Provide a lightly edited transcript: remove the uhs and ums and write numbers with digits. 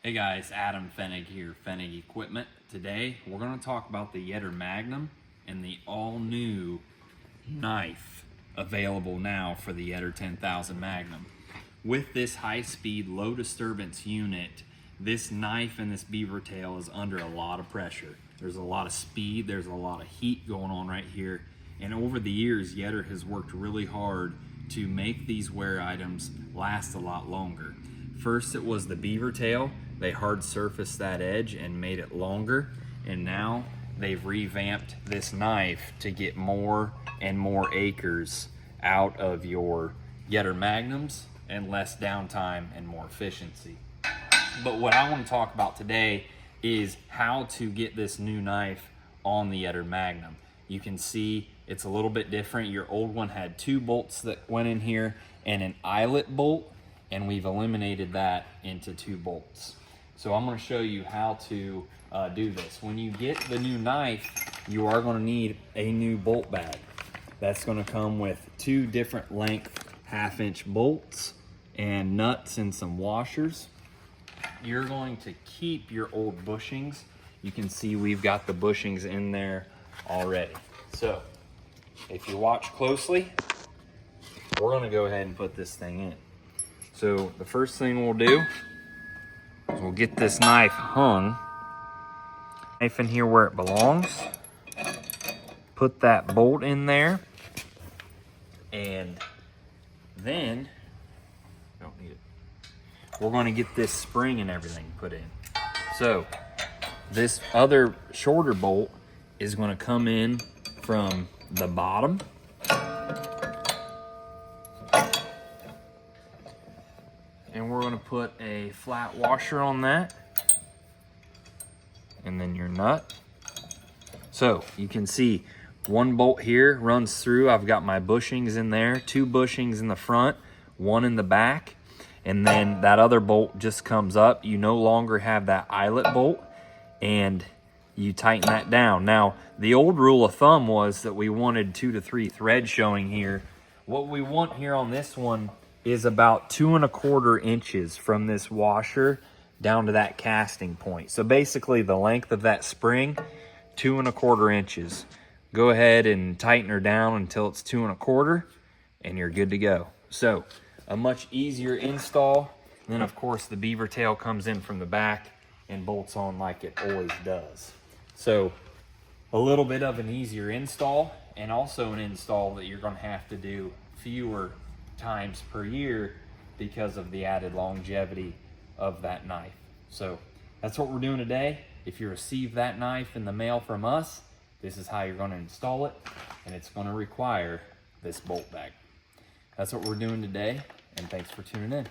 Hey guys, Adam Fennig here, Fennig Equipment. Today we're going to talk about the Yetter Magnum and the all-new knife available now for the Yetter 10,000 Magnum. With this high-speed, low-disturbance unit, this knife and this beaver tail is under a lot of pressure. There's a lot of speed, there's a lot of heat going on right here, and over the years, Yetter has worked really hard to make these wear items last a lot longer. First, it was the beaver tail. They hard surfaced that edge and made it longer, and now they've revamped this knife to get more and more acres out of your Yetter Magnums and less downtime and more efficiency. But what I want to talk about today is how to get this new knife on the Yetter Magnum. You can see it's a little bit different. Your old one had 2 bolts that went in here and an eyelet bolt, and we've eliminated that into 2 bolts. So I'm going to show you how to do this. When you get the new knife, you are going to need a new bolt bag. That's going to come with 2 different length 1/2-inch bolts and nuts and some washers. You're going to keep your old bushings. You can see we've got the bushings in there already. So if you watch closely, we're going to go ahead and put this thing in. So the first thing we'll do is we'll get this knife hung. Knife in here where it belongs. Put that bolt in there. And then, don't need it. We're going to get this spring and everything put in. So this other shorter bolt is going to come in from the bottom. And we're going to put a flat washer on that. And then your nut. So you can see 1 bolt here runs through. I've got my bushings in there, 2 bushings in the front, 1 in the back. And then that other bolt just comes up. You no longer have that eyelet bolt, and you tighten that down. Now, the old rule of thumb was that we wanted 2 to 3 threads showing here. What we want here on this one is about 2 1/4 inches from this washer down to that casting point. So basically the length of that spring, 2 1/4 inches. Go ahead and tighten her down until it's 2 1/4 and you're good to go. So a much easier install. And then of course the beaver tail comes in from the back and bolts on like it always does. So a little bit of an easier install, and also an install that you're going to have to do fewer times per year because of the added longevity of that knife. So that's what we're doing today. If you receive that knife in the mail from us, this is how you're going to install it, and it's going to require this bolt bag. That's what we're doing today, and thanks for tuning in.